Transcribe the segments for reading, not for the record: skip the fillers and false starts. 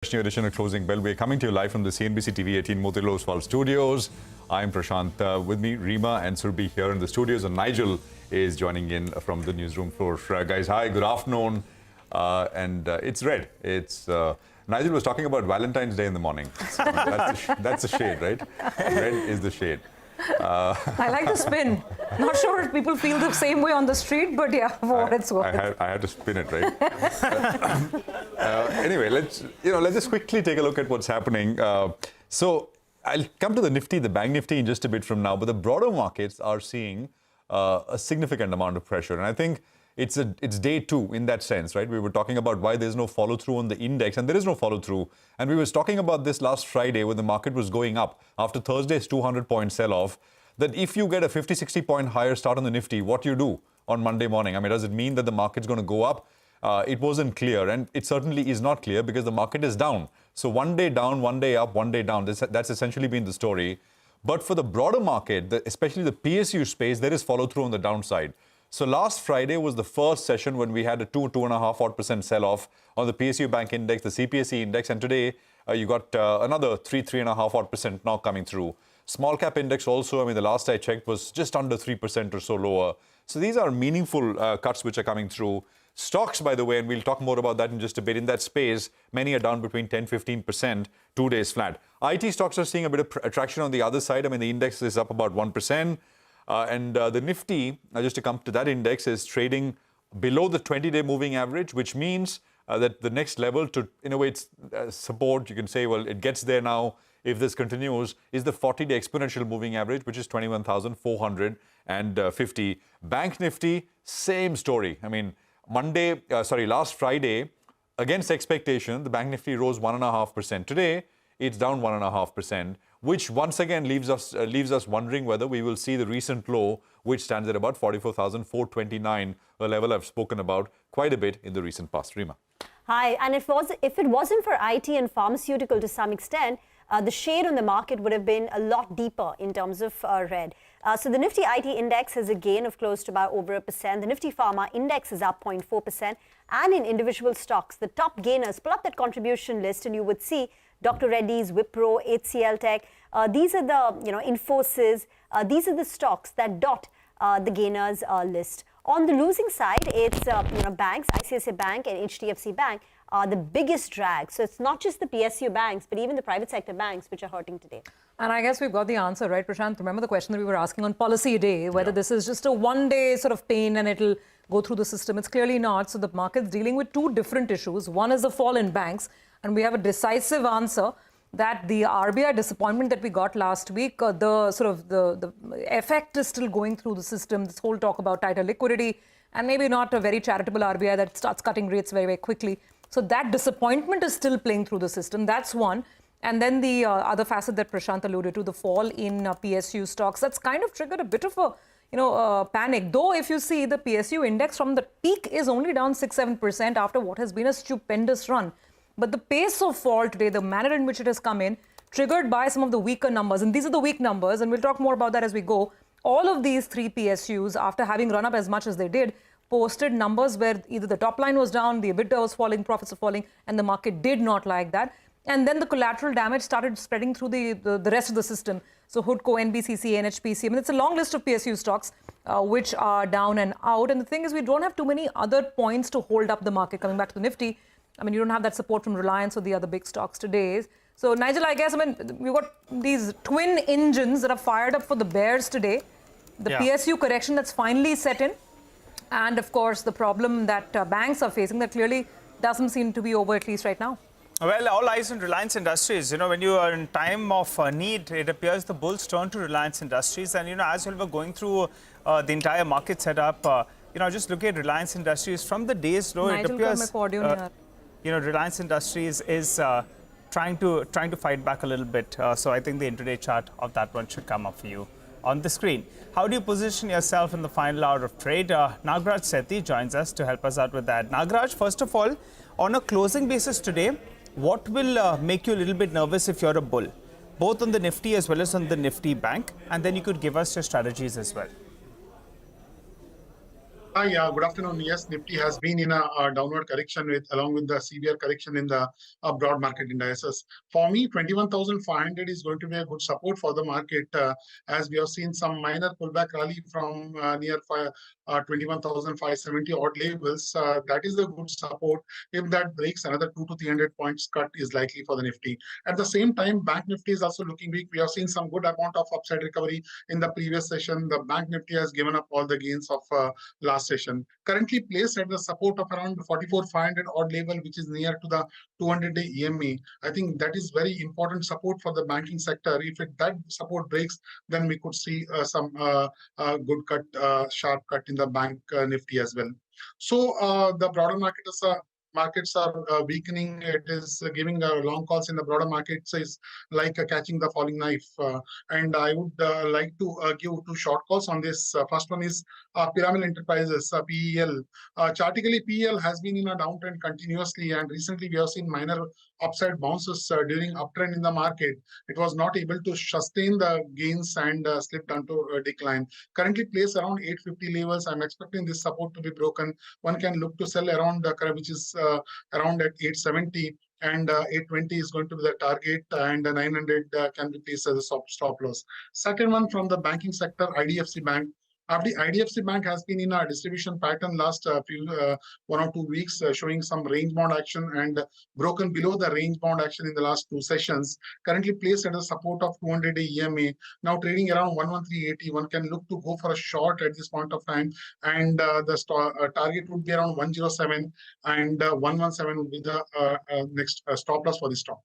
New edition of Closing Bell. We're coming to you live from the CNBC-TV18 Motilal Oswal studios. I'm Prashant. With me, Rima and Surbi here in the studios, and Nigel is joining in from the newsroom floor. Guys, hi, good afternoon. It's red. Nigel was talking about Valentine's Day in the morning. That's the shade, right? Red is the shade. I like the spin. Not sure if people feel the same way on the street, but yeah, for what it's worth. I had to spin it, right? Anyway, let's just quickly take a look at what's happening. So I'll come to the Nifty, the Bank Nifty in just a bit from now, but the broader markets are seeing a significant amount of pressure, and I think it's day two in that sense, right? We were talking about why there's no follow through on the index, and there is no follow through. And we were talking about this last Friday when the market was going up after Thursday's 200-point sell-off, that if you get a 50-60 point higher start on the Nifty, what you do on Monday morning? I mean, does it mean that the market's going to go up? It wasn't clear, and it certainly is not clear because the market is down. So one day down, one day up, one day down. That's essentially been the story. But for the broader market, especially the PSU space, there is follow through on the downside. So last Friday was the first session when we had a 2.5% sell-off on the PSU Bank Index, the CPSE Index, and today you got another 3.5% now coming through. Small cap index also, I mean, the last I checked was just under 3% or so lower. So these are meaningful cuts which are coming through. Stocks, by the way, and we'll talk more about that in just a bit, in that space, many are down between 10-15%, 2 days flat. IT stocks are seeing a bit of attraction on the other side. I mean, the index is up about 1%. The Nifty, just to come to that index, is trading below the 20-day moving average, which means that the next level to, in a way, it's support, you can say, well, it gets there now if this continues, is the 40-day exponential moving average, which is 21,450. Bank Nifty, same story. I mean, last Friday, against expectation, the Bank Nifty rose 1.5%. Today, it's down 1.5%, which once again leaves us wondering whether we will see the recent low, which stands at about 44,429, a level I've spoken about quite a bit in the recent past. Rima. Hi, and if it wasn't for IT and pharmaceutical to some extent, the shade on the market would have been a lot deeper in terms of red. So the Nifty IT index has a gain of close to about over 1%. The Nifty Pharma index is up 0.4%. And in individual stocks, the top gainers, pull up that contribution list and you would see Dr. Reddy's, Wipro, HCL Tech. These are the, Infosys. These are the stocks that dot the gainers list. On the losing side, it's banks, ICICI Bank and HDFC Bank are the biggest drag. So it's not just the PSU banks, but even the private sector banks which are hurting today. And I guess we've got the answer, right, Prashant? Remember the question that we were asking on policy day, whether this is just a one-day sort of pain and it'll go through the system. It's clearly not. So the market's dealing with two different issues. One is the fall in banks, and we have a decisive answer that the RBI disappointment that we got last week, the effect is still going through the system. This whole talk about tighter liquidity and maybe not a very charitable RBI that starts cutting rates very, very quickly. So that disappointment is still playing through the system. That's one. And then the other facet that Prashant alluded to, the fall in PSU stocks, that's kind of triggered a bit of a panic. Though if you see the PSU index from the peak is only down 6-7% after what has been a stupendous run. But the pace of fall today, the manner in which it has come in, triggered by some of the weaker numbers. And these are the weak numbers, and we'll talk more about that as we go. All of these three PSUs, after having run up as much as they did, posted numbers where either the top line was down, the EBITDA was falling, profits were falling, and the market did not like that. And then the collateral damage started spreading through the rest of the system. So HUDCO, NBCC, NHPC, I mean, it's a long list of PSU stocks which are down and out. And the thing is, we don't have too many other points to hold up the market. Coming back to the Nifty, I mean, you don't have that support from Reliance or the other big stocks today. So, Nigel, I guess, we've got these twin engines that are fired up for the bears today. The PSU correction that's finally set in. And, of course, the problem that banks are facing that clearly doesn't seem to be over, at least right now. Well, all eyes on Reliance Industries. When you are in time of need, it appears the bulls turn to Reliance Industries. And, as well, we're going through the entire market setup, just look at Reliance Industries from the day's low. Nigel, it appears, Reliance Industries is trying to fight back a little bit. So I think the intraday chart of that one should come up for you on the screen. How do you position yourself in the final hour of trade? Nagraj Sethi joins us to help us out with that. Nagraj, first of all, on a closing basis today, what will make you a little bit nervous if you're a bull, both on the Nifty as well as on the Nifty Bank? And then you could give us your strategies as well. Yeah, good afternoon. Yes, Nifty has been in a downward correction along with the severe correction in the broad market indices. For me, 21,500 is going to be a good support for the market as we have seen some minor pullback rally from near 21,570 odd levels. That is a good support. If that breaks, another 2 to 300 points cut is likely for the Nifty. At the same time, Bank Nifty is also looking weak. We have seen some good amount of upside recovery in the previous session. The Bank Nifty has given up all the gains of last session. Currently placed at the support of around 44,500 odd level, which is near to the 200-day EMA. I think that is very important support for the banking sector. If that support breaks, then we could see some good cut, sharp cut in the bank Nifty as well. So the broader markets are weakening. It is giving long calls in the broader markets is like catching the falling knife. And I would like to give two short calls on this. First one is Pyramid Enterprises, PEL. Chartically, PEL has been in a downtrend continuously, and recently we have seen minor upside bounces during uptrend in the market. It was not able to sustain the gains and slipped onto a decline. Currently placed around 850 levels. I'm expecting this support to be broken. One can look to sell around which is around at 870. And 820 is going to be the target, and 900 can be placed as a stop loss. Second one from the banking sector, IDFC Bank. IDFC Bank has been in a distribution pattern last 1 or 2 weeks, showing some range bound action and broken below the range bound action in the last 2 sessions. Currently placed at a support of 200-day EMA, now trading around 11380. One can look to go for a short at this point of time, and the target would be around 107, and 117 would be the next stop loss for this stock.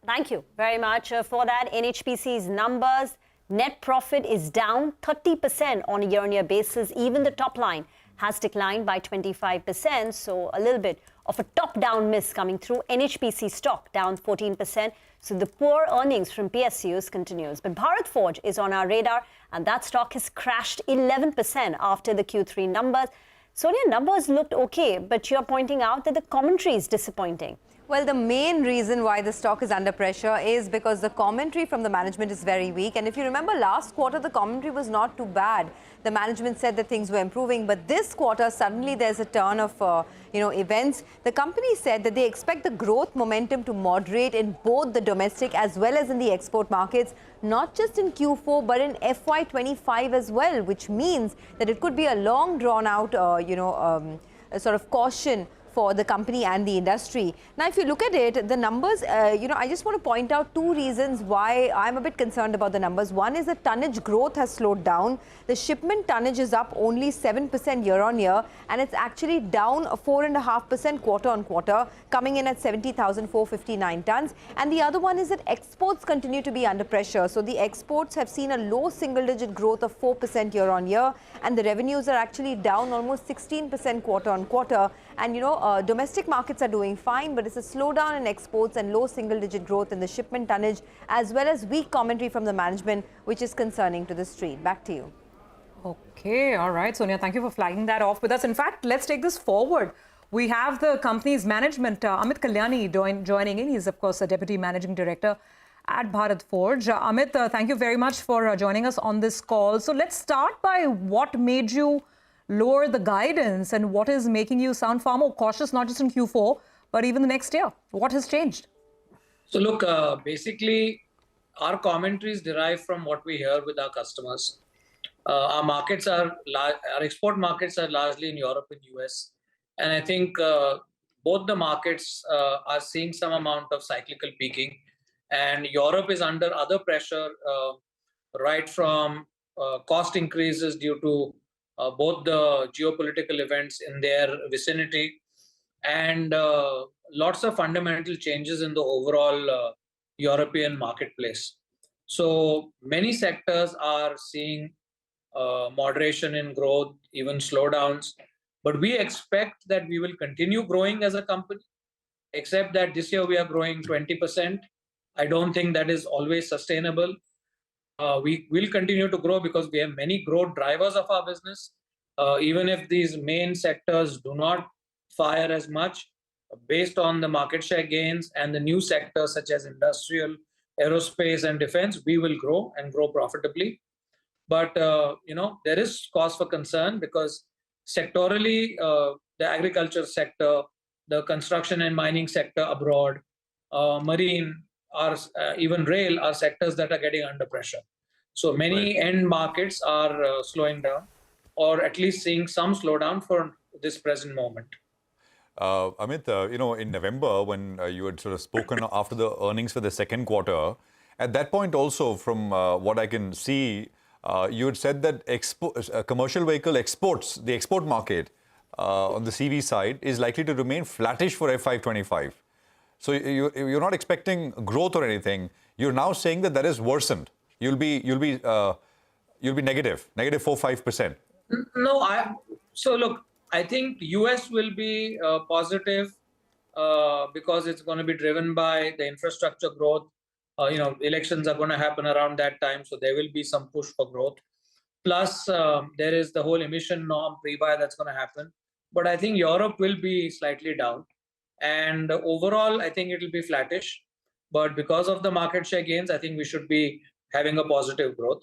Thank you very much for that. NHPC's numbers. Net profit is down 30% on a year-on-year basis. Even the top line has declined by 25%. So a little bit of a top-down miss coming through. NHPC stock down 14%. So the poor earnings from PSUs continues. But Bharat Forge is on our radar, and that stock has crashed 11% after the Q3 numbers. Sonia, numbers looked okay, but you're pointing out that the commentary is disappointing. Well, the main reason why the stock is under pressure is because the commentary from the management is very weak. And if you remember last quarter, the commentary was not too bad. The management said that things were improving. But this quarter, suddenly there's a turn of, events. The company said that they expect the growth momentum to moderate in both the domestic as well as in the export markets, not just in Q4, but in FY25 as well, which means that it could be a long drawn out, a sort of caution for the company and the industry. Now, if you look at it, the numbers, I just want to point out 2 reasons why I'm a bit concerned about the numbers. One is the tonnage growth has slowed down. The shipment tonnage is up only 7% year on year, and it's actually down 4.5% quarter on quarter, coming in at 70,459 tons. And the other one is that exports continue to be under pressure. So the exports have seen a low single-digit growth of 4% year on year, and the revenues are actually down almost 16% quarter on quarter. And, domestic markets are doing fine, but it's a slowdown in exports and low single-digit growth in the shipment tonnage, as well as weak commentary from the management, which is concerning to the street. Back to you. Okay, all right, Sonia, thank you for flagging that off with us. In fact, let's take this forward. We have the company's management, Amit Kalyani, joining in. He's, of course, a Deputy Managing Director at Bharat Forge. Amit, thank you very much for joining us on this call. So let's start by what made you lower the guidance and what is making you sound far more cautious, not just in Q4, but even the next year. What has changed? So look, basically, our commentary is derived from what we hear with our customers. Our markets our export markets are largely in Europe and US. And I think both the markets are seeing some amount of cyclical peaking. And Europe is under other pressure, right from cost increases due to both the geopolitical events in their vicinity and lots of fundamental changes in the overall European marketplace. So many sectors are seeing moderation in growth, even slowdowns. But we expect that we will continue growing as a company, except that this year we are growing 20%. I don't think that is always sustainable. We will continue to grow because we have many growth drivers of our business. Even if these main sectors do not fire as much, based on the market share gains and the new sectors such as industrial, aerospace and defense, we will grow and grow profitably. But there is cause for concern because sectorally, the agriculture sector, the construction and mining sector abroad, marine, even rail are sectors that are getting under pressure. So many end markets are slowing down, or at least seeing some slowdown for this present moment. Amit, in November, when you had sort of spoken after the earnings for the second quarter, at that point also, from what I can see, you had said that commercial vehicle exports, the export market on the CV side, is likely to remain flattish for FY25. So you're not expecting growth or anything. You're now saying that is worsened. You'll be negative 4-5%. No, so look, I think US will be positive because it's going to be driven by the infrastructure growth. Elections are going to happen around that time, so there will be some push for growth. Plus, there is the whole emission norm pre-buy that's going to happen. But I think Europe will be slightly down. And overall, I think it will be flattish. But because of the market share gains, I think we should be having a positive growth.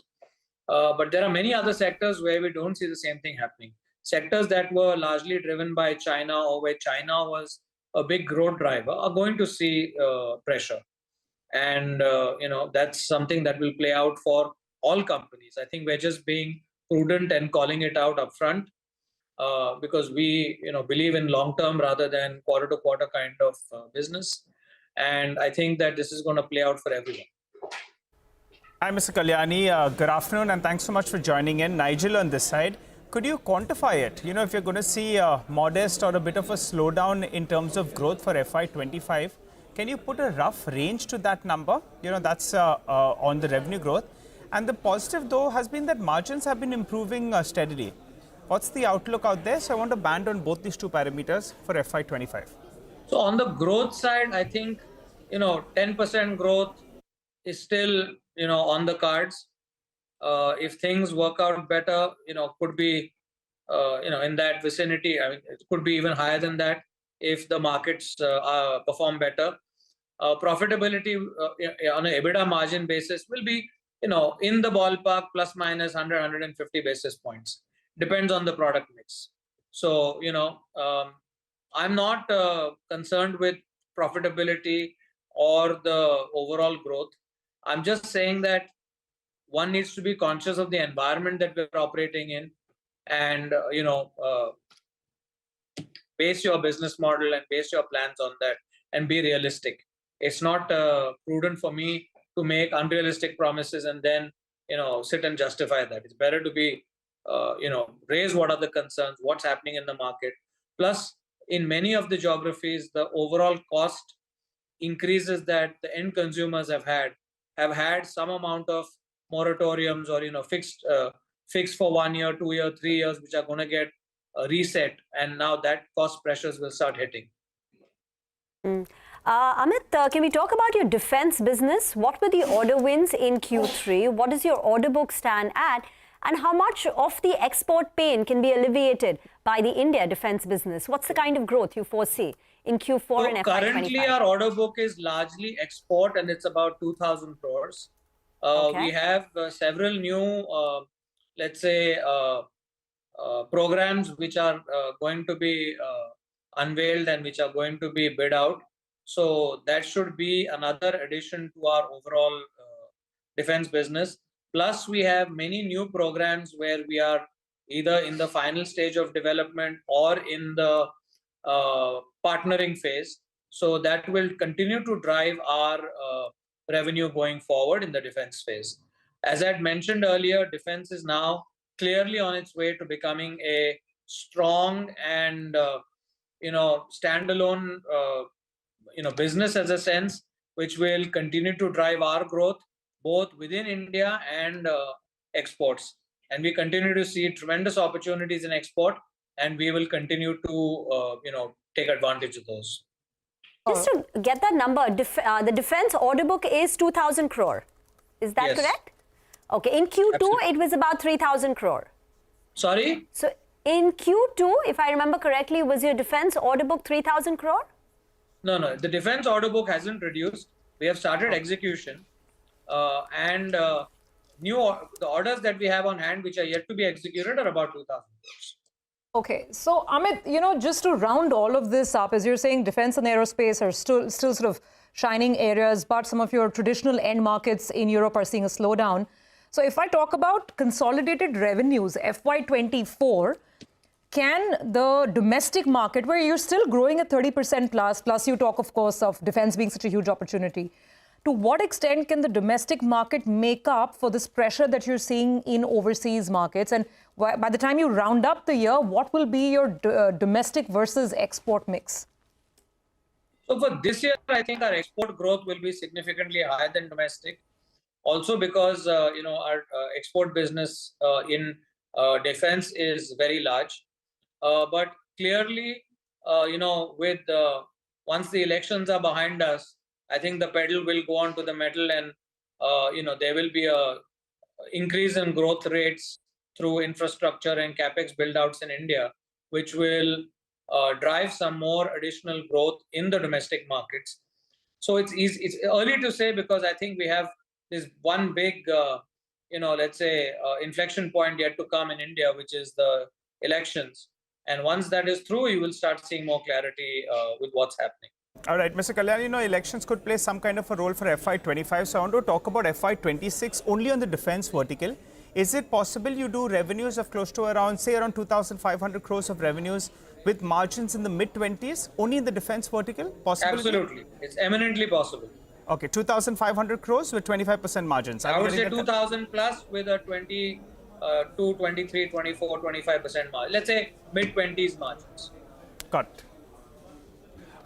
But there are many other sectors where we don't see the same thing happening. Sectors that were largely driven by China, or where China was a big growth driver, are going to see pressure. And, that's something that will play out for all companies. I think we're just being prudent and calling it out upfront because we, believe in long-term rather than quarter-to-quarter kind of business. And I think that this is going to play out for everyone. Hi, Mr. Kalyani. Good afternoon, and thanks so much for joining in. Nigel on this side. Could you quantify it? If you're going to see a modest or a bit of a slowdown in terms of growth for FY25, can you put a rough range to that number? That's on the revenue growth. And the positive, though, has been that margins have been improving steadily. What's the outlook out there? So I want to band on both these two parameters for FY25. So on the growth side, I think, 10% growth is still, on the cards. If things work out better, could be, in that vicinity. I mean, it could be even higher than that if the markets perform better. Profitability on an EBITDA margin basis will be, in the ballpark plus minus 100-150 basis points. Depends on the product mix. So, I'm not concerned with profitability or the overall growth. I'm just saying that one needs to be conscious of the environment that we're operating in and, base your business model and base your plans on that and be realistic. It's not prudent for me to make unrealistic promises and then, sit and justify that. It's better to be, raise what are the concerns, what's happening in the market. Plus, in many of the geographies, the overall cost increases that the end consumers have had some amount of moratoriums or, fixed for 1 year, 2 year, 3 years, which are going to get reset. And now that cost pressures will start hitting. Amit, can we talk about your defense business? What were the order wins in Q3? What does your order book stand at? And how much of the export pain can be alleviated by the India defense business? What's the kind of growth you foresee in Q4 and FY25? Currently, our order book is largely export, and it's about 2,000 crores. We have several new, programs which are going to be unveiled and which are going to be bid out. So that should be another addition to our overall defense business. Plus, we have many new programs where we are either in the final stage of development or in the partnering phase. So that will continue to drive our revenue going forward in the defense phase. As I had mentioned earlier, defense is now clearly on its way to becoming a strong and standalone business as a sense, which will continue to drive our growth both within India and exports. And we continue to see tremendous opportunities in export, and we will continue to take advantage of those. Just to get that number, the defense order book is 2,000 crore. Is that correct? Okay. In Q2, Absolutely. It was about 3,000 crore. Sorry? So in Q2, if I remember correctly, was your defense order book 3,000 crore? No. The defense order book hasn't reduced. We have started execution. And the orders that we have on hand, which are yet to be executed, are about 2,000 crores. Okay, so Amit, just to round all of this up, as you're saying, defense and aerospace are still sort of shining areas, but some of your traditional end markets in Europe are seeing a slowdown. So if I talk about consolidated revenues, FY24, can the domestic market, where you're still growing at 30% plus you talk, of course, of defense being such a huge opportunity, to what extent can the domestic market make up for this pressure that you're seeing in overseas markets? And by the time you round up the year, what will be your domestic versus export mix? So for this year, I think our export growth will be significantly higher than domestic. Also because, our export business in defense is very large. But clearly, with once the elections are behind us, I think the pedal will go on to the metal, and there will be a increase in growth rates through infrastructure and capex build-outs in India, which will drive some more additional growth in the domestic markets. So it's early to say, because I think we have this one big, inflection point yet to come in India, which is the elections. And once that is through, you will start seeing more clarity with what's happening. All right, Mr. Kalyan, elections could play some kind of a role for FY25. So I want to talk about FY26 only on the defense vertical. Is it possible you do revenues of close to around 2,500 crores of revenues with margins in the mid-20s only in the defense vertical? Possibility? Absolutely. It's eminently possible. Okay, 2,500 crores with 25% margins. I would say 2,000 plus with a 22, 23, 24, 25% margin. Let's say mid-20s margins. Got it.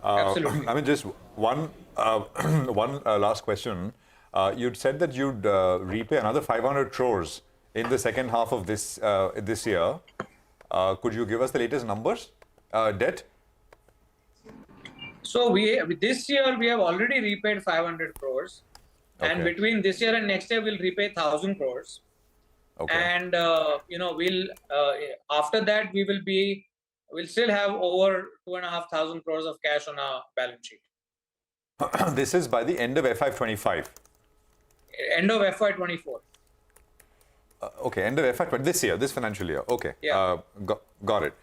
Absolutely. I mean, just one last question. You'd said that you'd repay another 500 crores in the second half of this year. Could you give us the latest numbers? Debt? So this year we have already repaid 500 crores. Okay. And between this year and next year, we'll repay 1,000 crores. Okay. And, we'll after that, we'll still have over 2,500 crores of cash on our balance sheet. This is by the end of FY25. End of FY24. Okay, end of FY20, this year, this financial year. Okay, Yeah. Got it.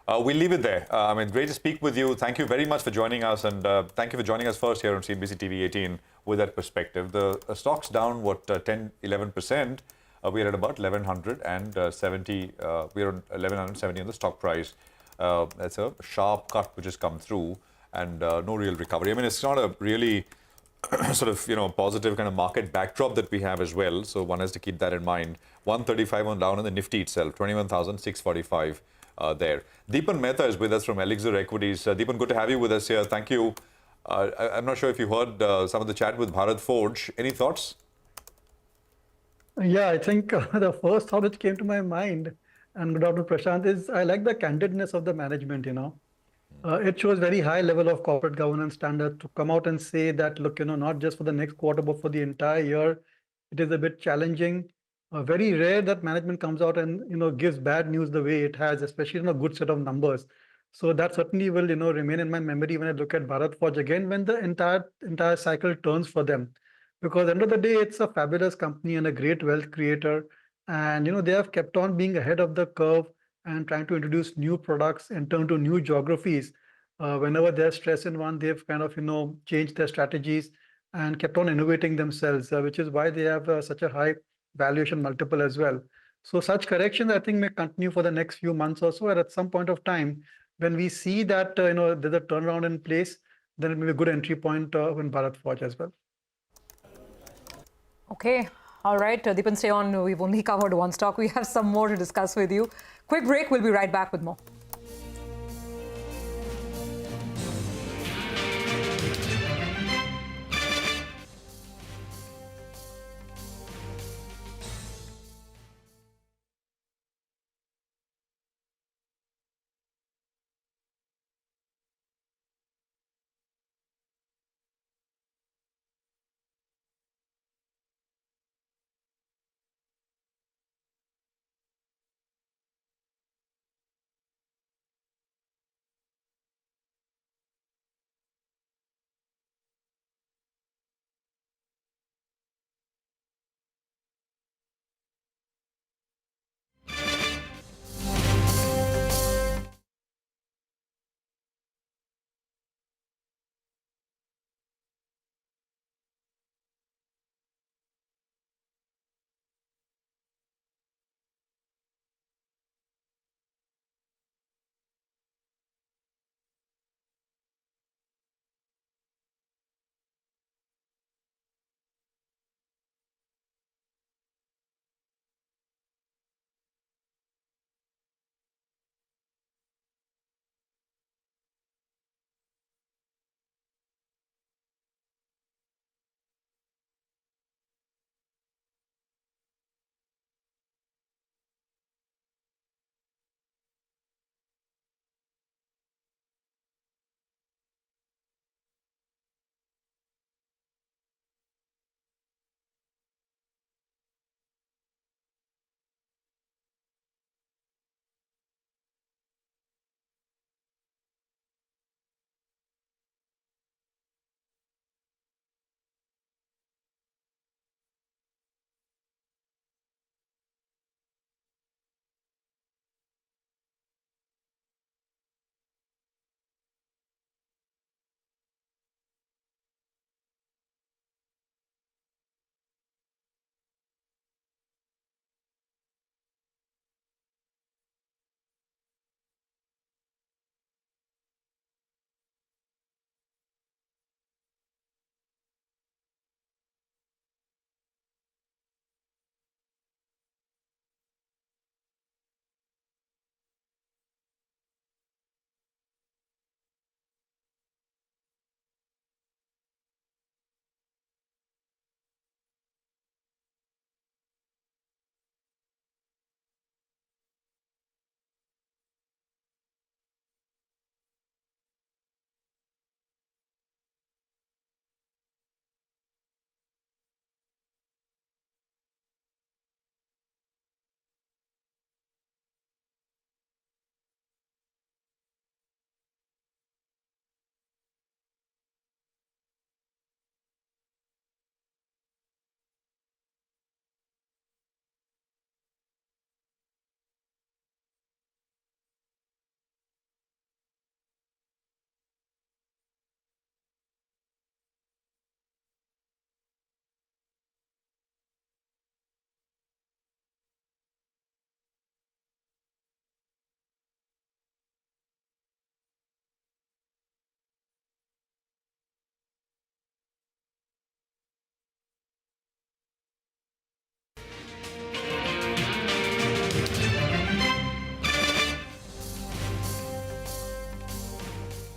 We'll leave it there. I mean, great to speak with you. Thank you very much for joining us, and thank you for joining us first here on CNBC-TV18 with that perspective. The stock's down, 10, 11%. We're at about 1,170. We're on 1,170 on the stock price. That's a sharp cut which has come through, and no real recovery. I mean, it's not a really sort of, positive kind of market backdrop that we have as well. So one has to keep that in mind. 135 on down in the Nifty itself, 21,645 there. Deepan Mehta is with us from Elixir Equities. Deepan, good to have you with us here. Thank you. I'm not sure if you heard some of the chat with Bharat Forge. Any thoughts? Yeah, I think the first thought which came to my mind, and good afternoon, Prashant, is I like the candidness of the management, It shows very high level of corporate governance standard to come out and say that, look, not just for the next quarter, but for the entire year, it is a bit challenging. Very rare that management comes out and, gives bad news the way it has, especially in a good set of numbers. So that certainly will, remain in my memory when I look at Bharat Forge again, when the entire cycle turns for them. Because at the end of the day, it's a fabulous company and a great wealth creator. And, they have kept on being ahead of the curve and trying to introduce new products and turn to new geographies. Whenever there's stress in one, they've kind of, changed their strategies and kept on innovating themselves, which is why they have such a high valuation multiple as well. So such corrections, I think, may continue for the next few months or so. And at some point of time, when we see that, there's a turnaround in place, then it may be a good entry point in Bharat Forge as well. Okay. All right, Deepan, stay on. We've only covered one stock. We have some more to discuss with you. Quick break. We'll be right back with more.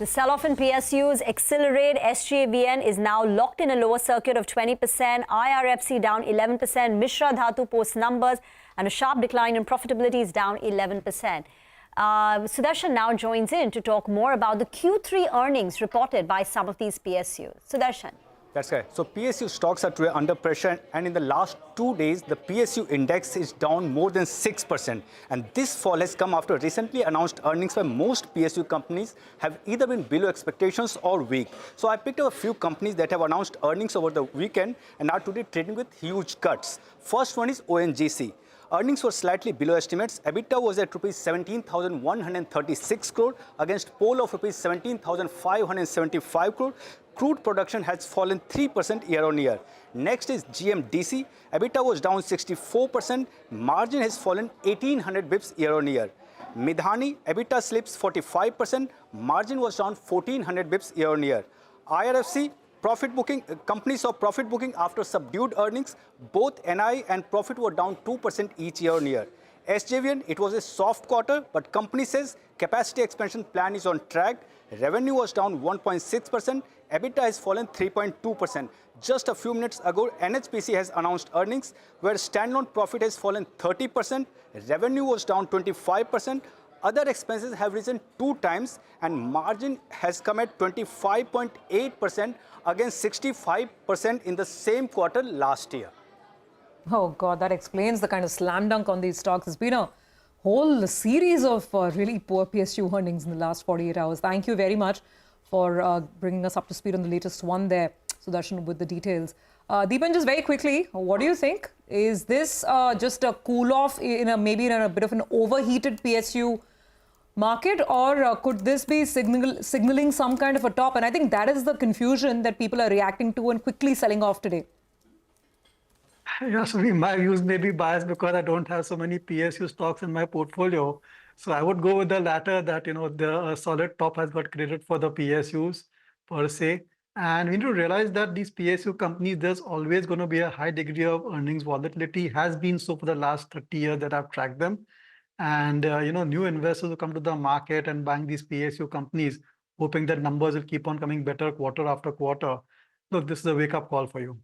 The sell-off in PSUs accelerate. SJVN is now locked in a lower circuit of 20%. IRFC down 11%. Mishra Dhatu posts numbers and a sharp decline in profitability is down 11%. Sudarshan now joins in to talk more about the Q3 earnings reported by some of these PSUs. Sudarshan. That's right. So PSU stocks are today under pressure, and in the last 2 days, the PSU index is down more than 6%. And this fall has come after recently announced earnings by most PSU companies have either been below expectations or weak. So I picked up a few companies that have announced earnings over the weekend and are today trading with huge cuts. First one is ONGC. Earnings were slightly below estimates. EBITDA was at rupees 17,136 crore against poll of rupees 17,575 crore. Crude production has fallen 3% year-on-year. Next is GMDC. EBITDA was down 64%. Margin has fallen 1,800 bips year-on-year. Midhani, EBITDA slips 45%. Margin was down 1,400 bips year-on-year. IRFC, profit booking, companies saw profit booking after subdued earnings. Both NI and profit were down 2% each year-on-year. SJVN, it was a soft quarter, but company says capacity expansion plan is on track. Revenue was down 1.6%. EBITDA has fallen 3.2%. Just a few minutes ago, NHPC has announced earnings where standalone profit has fallen 30%. Revenue was down 25%. Other expenses have risen 2 times and margin has come at 25.8% against 65% in the same quarter last year. Oh, God, that explains the kind of slam dunk on these stocks. It's been a whole series of really poor PSU earnings in the last 48 hours. Thank you very much for bringing us up to speed on the latest one there, Sudarshan, with the details. Deepan, just very quickly, what do you think? Is this just a cool-off maybe in a bit of an overheated PSU market, or could this be signaling some kind of a top? And I think that is the confusion that people are reacting to and quickly selling off today. Yeah, so my views may be biased because I don't have so many PSU stocks in my portfolio. So I would go with the latter, that the solid top has got created for the PSUs per se. And we need to realize that these PSU companies, there's always going to be a high degree of earnings volatility. Has been so for the last 30 years that I've tracked them. And new investors will come to the market and buying these PSU companies, hoping that numbers will keep on coming better quarter after quarter. Look, this is a wake-up call for you.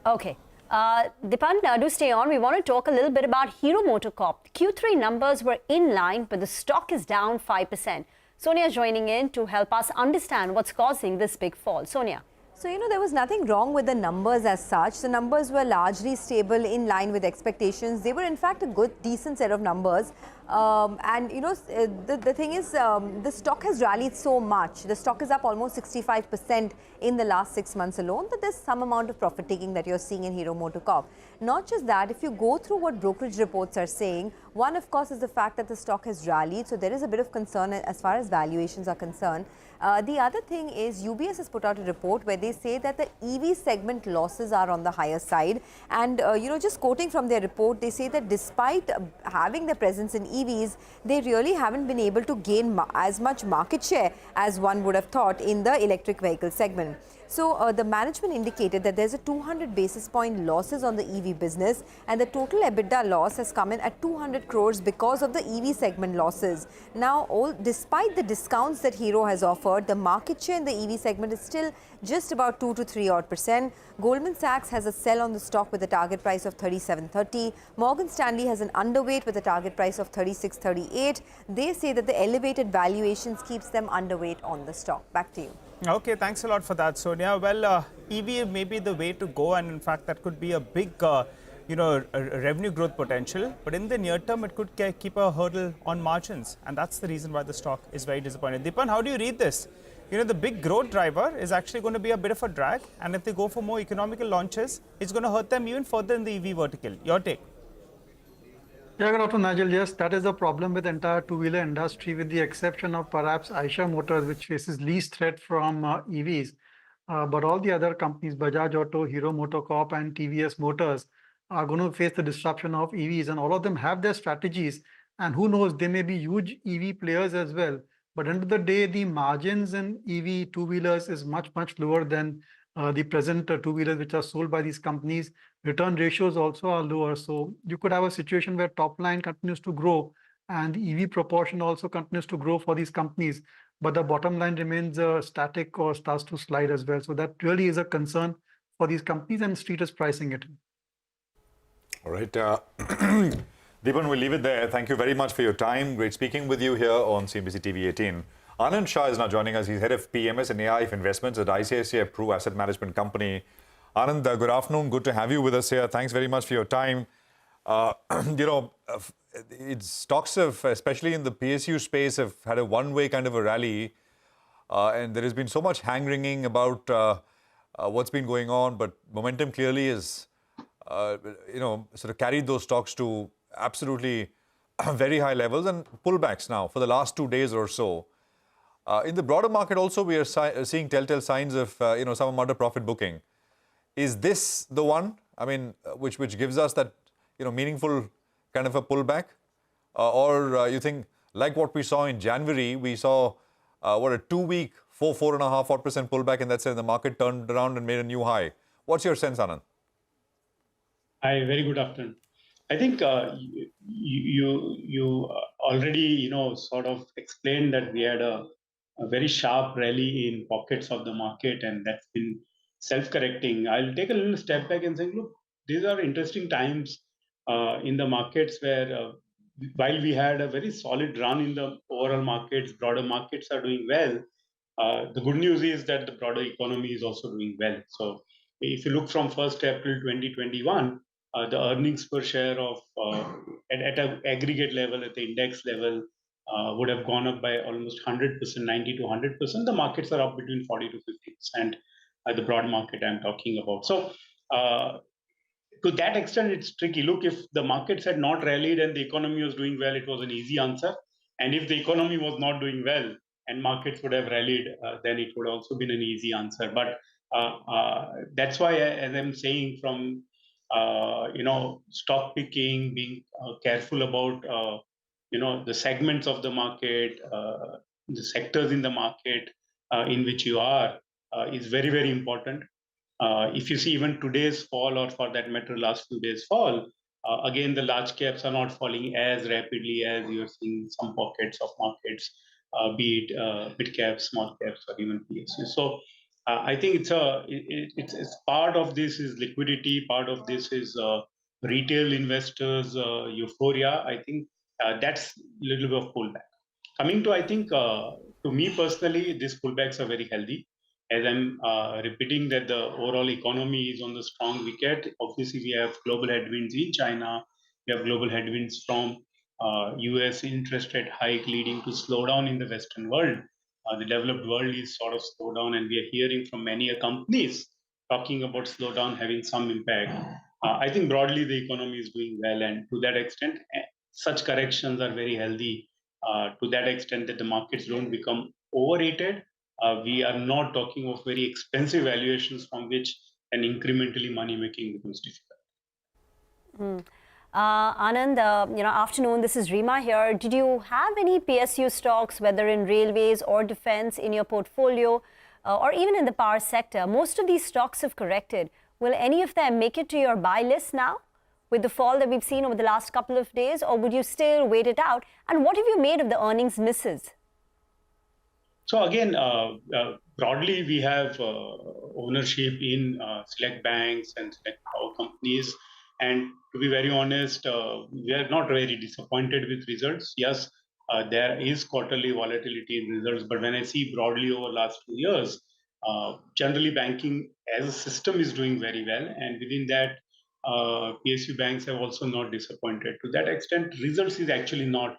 Okay. Dipan, do stay on. We want to talk a little bit about Hero MotoCorp. Q3 numbers were in line, but the stock is down 5%. Sonia joining in to help us understand what's causing this big fall. Sonia. So, there was nothing wrong with the numbers as such. The numbers were largely stable, in line with expectations. They were, in fact, a good, decent set of numbers. The thing is, the stock has rallied so much. The stock is up almost 65% in the last 6 months alone, that there's some amount of profit taking that you're seeing in Hero MotoCorp. Not just that, if you go through what brokerage reports are saying, one, of course, is the fact that the stock has rallied. So there is a bit of concern as far as valuations are concerned. The other thing is UBS has put out a report where they say that the EV segment losses are on the higher side. And, just quoting from their report, they say that despite having their presence in EVs, they really haven't been able to gain as much market share as one would have thought in the electric vehicle segment. So the management indicated that there's a 200 basis point losses on the EV business, and the total EBITDA loss has come in at 200 crores because of the EV segment losses. Now, despite the discounts that Hero has offered, the market share in the EV segment is still just about 2 to 3% odd. Goldman Sachs has a sell on the stock with a target price of 37.30. Morgan Stanley has an underweight with a target price of 36.38. They say that the elevated valuations keeps them underweight on the stock. Back to you. Okay, thanks a lot for that, Sonia. Well, EV may be the way to go, and in fact, that could be a big, revenue growth potential. But in the near term, it could keep a hurdle on margins, and that's the reason why the stock is very disappointed. Dipan, how do you read this? The big growth driver is actually going to be a bit of a drag, and if they go for more economical launches, it's going to hurt them even further in the EV vertical. Your take? Yeah, Dr. Nigel, yes, that is the problem with the entire two-wheeler industry, with the exception of perhaps Eicher Motors, which faces least threat from EVs. But all the other companies, Bajaj Auto, Hero MotoCorp, and TVS Motors, are going to face the disruption of EVs, and all of them have their strategies. And who knows, they may be huge EV players as well. But end of the day, the margins in EV two-wheelers is much, much lower than the present two-wheelers which are sold by these companies. Return ratios also are lower. So you could have a situation where top line continues to grow, and the EV proportion also continues to grow for these companies, but the bottom line remains static or starts to slide as well. So that really is a concern for these companies, and Street is pricing it in. All right. Deepan, we'll leave it there. Thank you very much for your time. Great speaking with you here on CNBC TV18. Anand Shah is now joining us. He's head of PMS and AIF investments at ICICI Pru Asset Management Company. Anand, good afternoon. Good to have you with us here. Thanks very much for your time. Stocks have, especially in the PSU space, have had a one-way kind of a rally. And there has been so much hand-wringing about what's been going on. But momentum clearly is, sort of carried those stocks to absolutely very high levels and pullbacks now for the last 2 days or so. In the broader market also, we are seeing telltale signs of, some amount of profit booking. Is this the one, which gives us that, meaningful kind of a pullback? Or you think, like what we saw in January, we saw, a 2-week, 4.5% pullback, and that's when the market turned around and made a new high. What's your sense, Anand? Hi, very good afternoon. I think you already, sort of explained that we had a very sharp rally in pockets of the market, and that's been self-correcting. I'll take a little step back and say, look, these are interesting times in the markets where while we had a very solid run in the overall markets, broader markets are doing well. The good news is that the broader economy is also doing well. So if you look from 1st April 2021, the earnings per share of at an aggregate level, at the index level, would have gone up by almost 100%, 90 to 100%. The markets are up between 40 to 50%. The broad market I'm talking about. So to that extent, it's tricky. Look, if the markets had not rallied and the economy was doing well, it was an easy answer. And if the economy was not doing well and markets would have rallied, then it would also been an easy answer. But that's why, as I'm saying, from stock picking, being careful about the segments of the market, the sectors in the market in which you are, is very, very important. If you see even today's fall, or for that matter, last few days' fall, again, the large caps are not falling as rapidly as you're seeing some pockets of markets, be it mid caps, small caps, or even PSU. So I think it's part of this is liquidity, part of this is retail investors' euphoria. I think that's a little bit of pullback. Coming to, I think, to me personally, these pullbacks are very healthy. As I'm repeating that the overall economy is on the strong wicket. Obviously, we have global headwinds in China. We have global headwinds from US interest rate hike leading to slowdown in the Western world. The developed world is sort of slowed down, and we are hearing from many companies talking about slowdown having some impact. I think broadly the economy is doing well, and to that extent, such corrections are very healthy. To that extent that the markets don't become overrated. We are not talking of very expensive valuations from which an incrementally money making becomes difficult. Anand, afternoon. This is Rima here. Did you have any PSU stocks, whether in railways or defense, in your portfolio, or even in the power sector? Most of these stocks have corrected. Will any of them make it to your buy list now, with the fall that we've seen over the last couple of days, or would you still wait it out? And what have you made of the earnings misses? So again, broadly, we have ownership in select banks and select power companies. And to be very honest, we are not very disappointed with results. Yes, there is quarterly volatility in results. But when I see broadly over the last 2 years, generally banking as a system is doing very well. And within that, PSU banks have also not disappointed. To that extent, results is actually not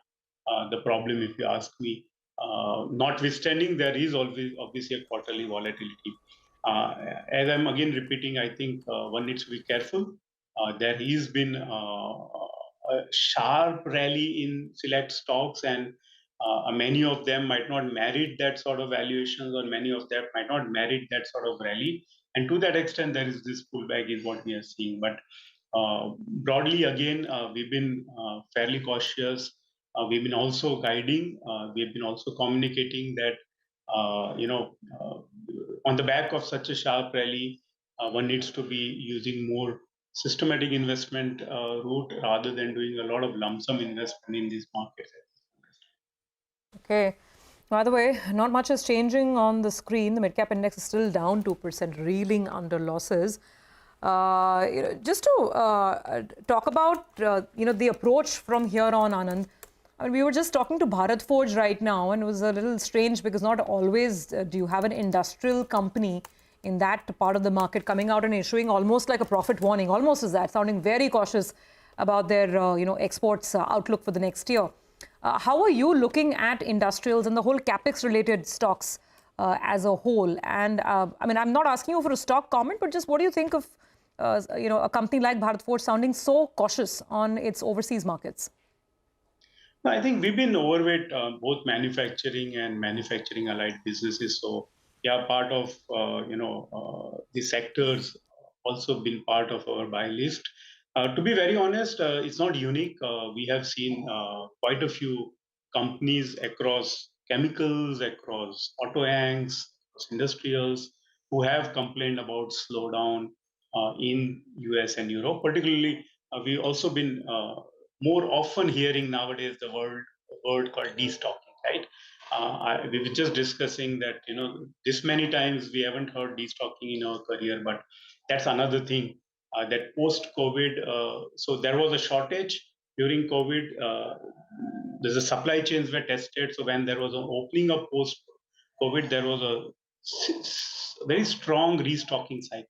the problem, if you ask me. Notwithstanding, there is always obviously a quarterly volatility. As I'm again repeating, I think one needs to be careful. There has been a sharp rally in select stocks, and many of them might not merit that sort of valuations, or many of them might not merit that sort of rally. And to that extent, there is this pullback is what we are seeing. But broadly, again, we've been fairly cautious. We've been also guiding. We've been also communicating that, on the back of such a sharp rally, one needs to be using more systematic investment route rather than doing a lot of lump sum investment in these markets. Okay. By the way, not much is changing on the screen. The midcap index is still down 2%, reeling under losses. Just to talk about the approach from here on, Anand. I mean, we were just talking to Bharat Forge right now, and it was a little strange because not always do you have an industrial company in that part of the market coming out and issuing almost like a profit warning, almost as that, sounding very cautious about their exports outlook for the next year. How are you looking at industrials and the whole capex-related stocks as a whole? And I mean, I'm not asking you for a stock comment, but just what do you think of a company like Bharat Forge sounding so cautious on its overseas markets? I think we've been overweight both manufacturing and manufacturing allied businesses. So yeah, part of the sectors also been part of our buy list. To be very honest, it's not unique. We have seen quite a few companies across chemicals, across auto hangs, across industrials, who have complained about slowdown in US and Europe. Particularly, we've also been more often hearing nowadays the word called destocking, right? We were just discussing that, this many times we haven't heard destocking in our career, but that's another thing that post-COVID, so there was a shortage during COVID. The supply chains were tested. So when there was an opening up post-COVID, there was a very strong restocking cycle.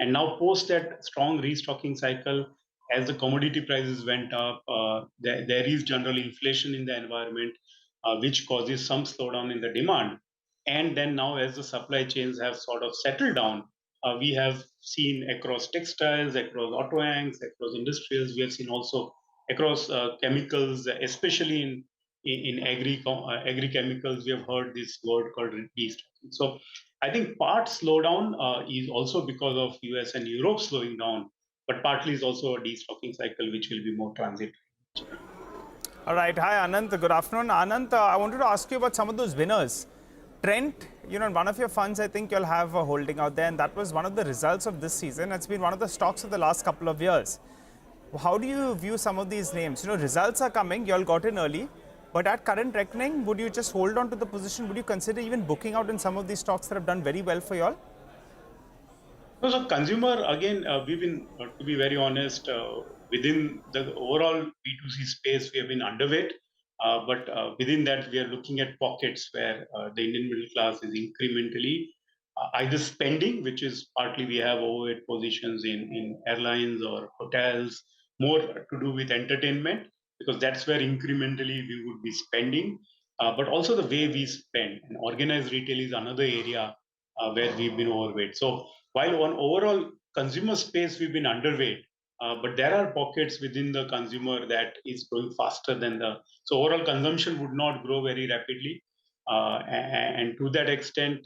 And now post that strong restocking cycle, as the commodity prices went up, there is general inflation in the environment, which causes some slowdown in the demand. And then now as the supply chains have sort of settled down, we have seen across textiles, across auto hangs, across industrials, we have seen also across chemicals, especially in agri-chemicals, we have heard this word called destocking. So I think part slowdown is also because of US and Europe slowing down, but partly is also a destocking cycle, which will be more transitory. All right. Hi, Anant. Good afternoon. Anant, I wanted to ask you about some of those winners. Trent, in one of your funds, I think you'll have a holding out there, and that was one of the results of this season. It's been one of the stocks of the last couple of years. How do you view some of these names? Results are coming, you all got in early, but at current reckoning, would you just hold on to the position? Would you consider even booking out in some of these stocks that have done very well for you all? So consumer, again, we've been, to be very honest, within the overall B2C space, we have been underweight. But within that, we are looking at pockets where the Indian middle class is incrementally either spending, which is partly we have overweight positions in airlines or hotels, more to do with entertainment, because that's where incrementally we would be spending. But also the way we spend, and organized retail is another area where we've been overweight. So while on overall consumer space, we've been underweight, but there are pockets within the consumer that is growing faster than so overall consumption would not grow very rapidly. And to that extent,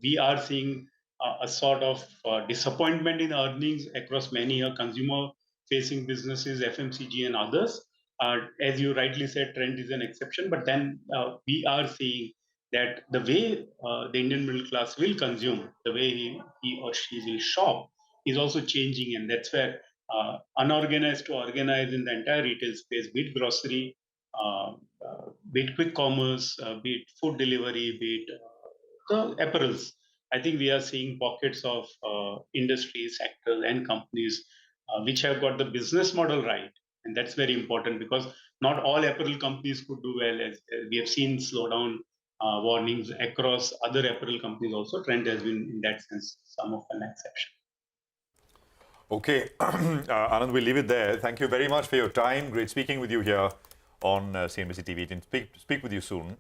we are seeing a sort of disappointment in earnings across many consumer-facing businesses, FMCG and others. As you rightly said, Trend is an exception, but then we are seeing that the way the Indian middle class will consume, the way he or she will shop is also changing. And that's where unorganized to organized in the entire retail space, be it grocery, be it quick commerce, be it food delivery, be it the apparels. I think we are seeing pockets of industries, sectors and companies which have got the business model right. And that's very important because not all apparel companies could do well. As we have seen slowdown warnings across other apparel companies also. Trend has been, in that sense, some of an exception. Okay, Anand, we'll leave it there. Thank you very much for your time. Great speaking with you here on CNBC-TV18. Speak with you soon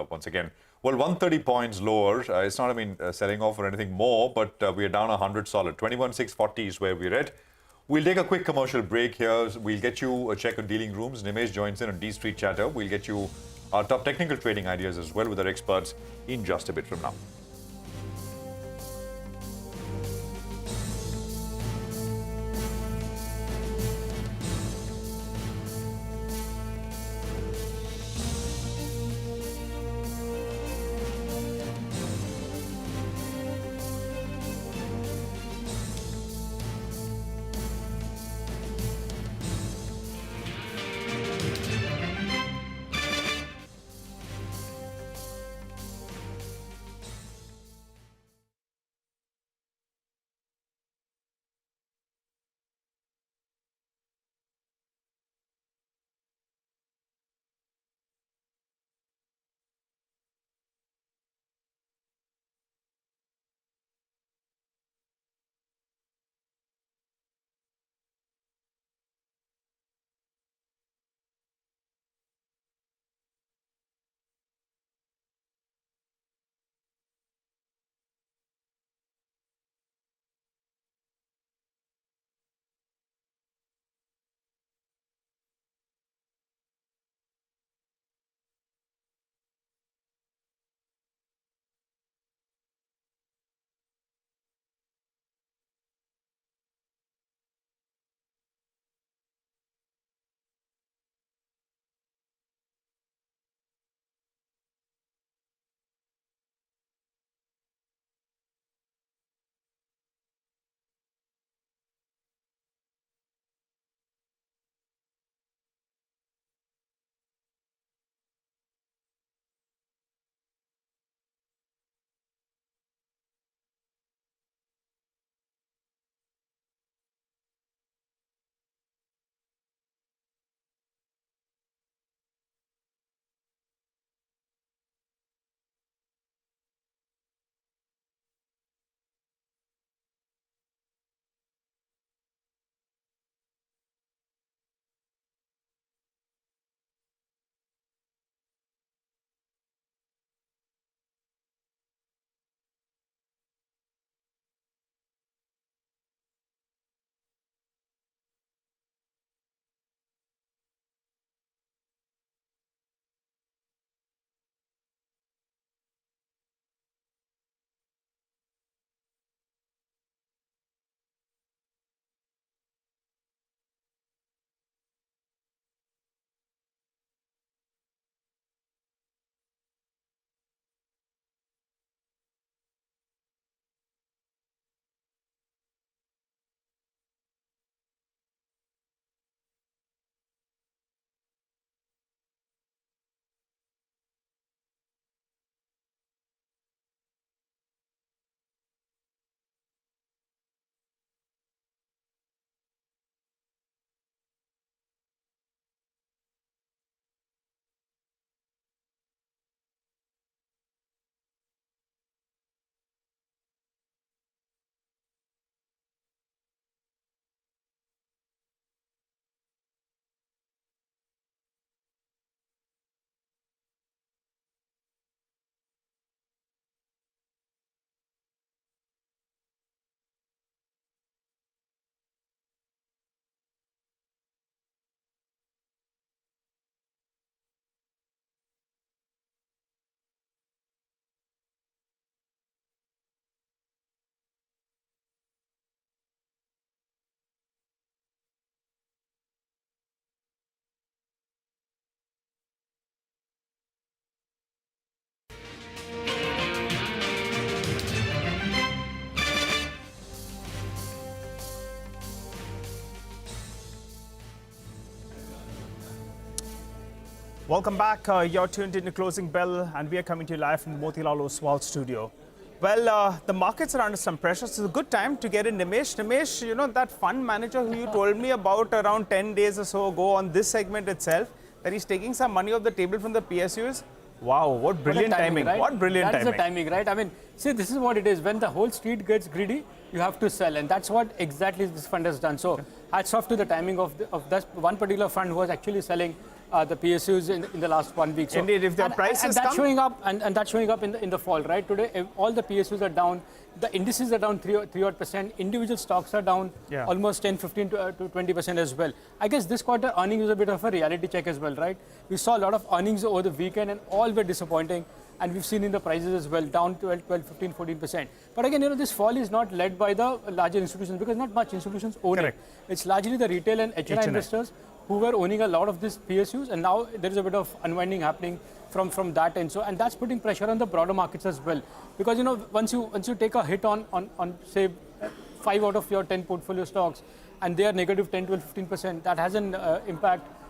once again. Well, 130 points lower. It's not, selling off or anything more, but we are down 100 solid. 21,640 is where we're at. We'll take a quick commercial break here. We'll get you a check on dealing rooms. Nimesh joins in on D Street Chatter. We'll get you our top technical trading ideas as well with our experts in just a bit from now. Welcome back. You're tuned in to Closing Bell, and we are coming to you live from the Motilal Oswal studio. Well, the markets are under some pressure, so it's a good time to get in Nimesh. Nimesh, you know, that fund manager who you told me about around 10 days or so ago on this segment itself, that he's taking some money off the table from the PSUs. Wow, what brilliant timing. Right? What brilliant timing. That is the timing, right? I mean, see, this is what it is. When the whole street gets greedy, you have to sell. And that's what exactly this fund has done. So hats off to the timing of that one particular fund who was actually selling the PSUs in the last 1 week. So, indeed, if the prices and that's showing up, and that's showing up in the fall, right? Today, all the PSUs are down. The indices are down 3-odd%. Individual stocks are down almost 10, 15 to 20% as well. I guess this quarter earnings was a bit of a reality check as well, right? We saw a lot of earnings over the weekend and all were disappointing. And we've seen in the prices as well, down 12, 15, 14%. But again, you know, this fall is not led by the larger institutions because not much institutions own it. It's largely the retail and HNI investors who were owning a lot of these PSUs, and now there is a bit of unwinding happening from that end. So, and that's putting pressure on the broader markets as well, because you know once you take a hit on say 5 out of your 10 portfolio stocks, and they are negative 10, 12, 15%, that has an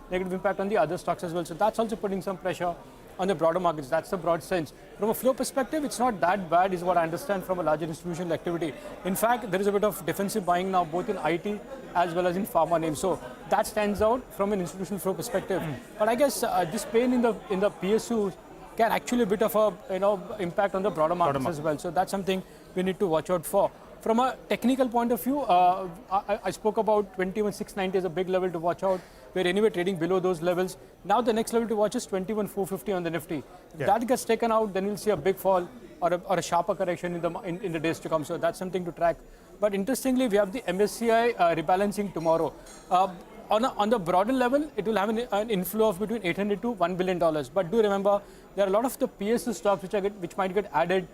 negative impact on the other stocks as well. So that's also putting some pressure on the broader markets. That's the broad sense. From a flow perspective, it's not that bad is what I understand from a larger institutional activity. In fact, there is a bit of defensive buying now, both in IT as well as in pharma names. So that stands out from an institutional flow perspective. But I guess this pain in the PSUs can actually a bit of a impact on the broader markets as well. So that's something we need to watch out for. From a technical point of view, I spoke about 21,690 as a big level to watch out. We're anyway trading below those levels. Now the next level to watch is 21,450 on the Nifty. If that gets taken out, then we'll see a big fall or a sharper correction in the days to come. So that's something to track. But interestingly, we have the MSCI rebalancing tomorrow. On the broader level, it will have an inflow of between $800 to $1 billion. But do remember, there are a lot of the PSU stocks which might get added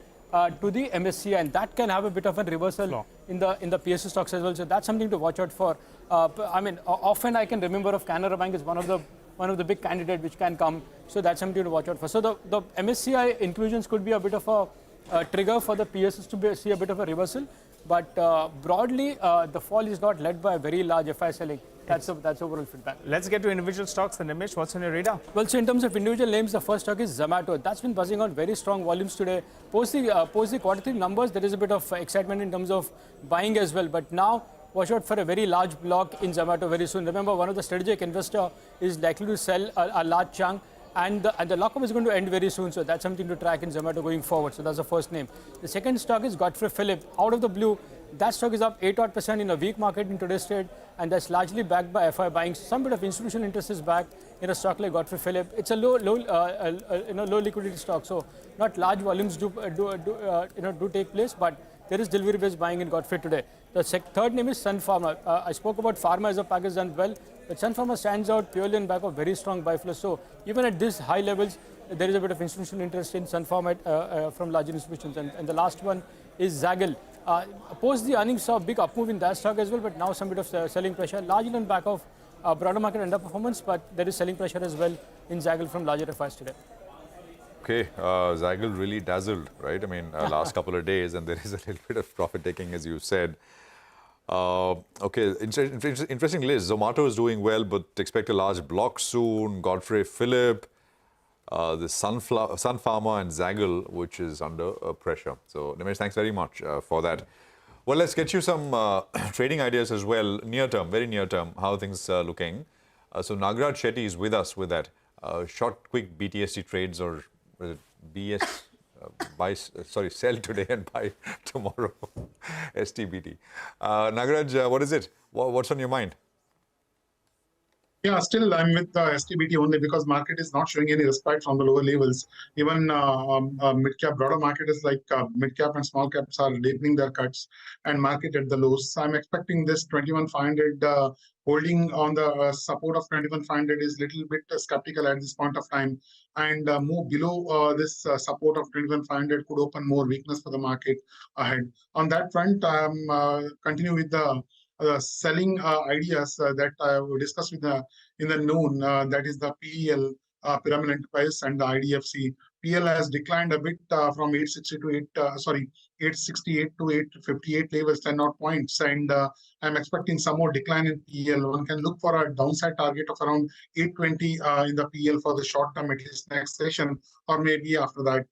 to the MSCI, and that can have a bit of a reversal in the PSU stocks as well. So that's something to watch out for. I mean, often I can remember of Canara Bank as one of the big candidates which can come. So that's something to watch out for. So the MSCI inclusions could be a bit of a trigger for the PSUs to see a bit of a reversal. But broadly, the fall is not led by a very large FI selling. That's overall feedback. Let's get to individual stocks. And Nimish, what's on your radar? Well, so in terms of individual names, the first stock is Zomato. That's been buzzing on very strong volumes today. Post the Q3 numbers, there is a bit of excitement in terms of buying as well. But now, watch out for a very large block in Zomato very soon. Remember, one of the strategic investor is likely to sell a large chunk. And the lockup is going to end very soon, so that's something to track in Zomato going forward. So that's the first name. The second stock is Godfrey Philippe. Out of the blue, that stock is up 8% in a weak market in today's trade, and that's largely backed by FI buying. Some bit of institutional interest is back in a stock like Godfrey Philippe. It's a low liquidity stock, so not large volumes do take place, but there is delivery-based buying in Godfrey today. The third name is Sun Pharma. I spoke about pharma as a package done well, but Sun Pharma stands out purely on back of very strong buy flow. So even at these high levels, there is a bit of institutional interest in Sun Pharma from larger institutions. And the last one is Zaggle. Post the earnings saw a big up move in that stock as well, but now some bit of selling pressure, largely on back of broader market underperformance, but there is selling pressure as well in Zaggle from larger FIs today. Okay, Zaggle really dazzled, right? I mean, last couple of days, and there is a little bit of profit taking, as you said. Okay, interesting list. Zomato is doing well, but expect a large block soon. Godfrey Philippe, the Sun Pharma and Zaggle, which is under pressure. So, Nimesh, thanks very much for that. Well, let's get you some trading ideas as well, near term, very near term, how things are looking. So, Nagaraj Shetty is with us with that. Short, quick BTST trades or BS. Sell today and buy tomorrow. STBT. Nagaraj, what is it? What's on your mind? Yeah, still I'm with STBT only because market is not showing any respite from the lower levels. Even mid-cap, broader market is like mid-cap and small caps are deepening their cuts and market at the lows. So I'm expecting this 21,500 holding on the support of 21,500 is a little bit skeptical at this point of time, and move below this support of 21,500 could open more weakness for the market ahead. On that front, continue with the selling ideas that I discussed with in the noon. That is the PEL, Pyramid Enterprise, and the IDFC. PL has declined a bit from 860 to 868 to 858 levels, 10 odd points. And I'm expecting some more decline in PL. One can look for a downside target of around 820 in the PL for the short term, at least next session, or maybe after that.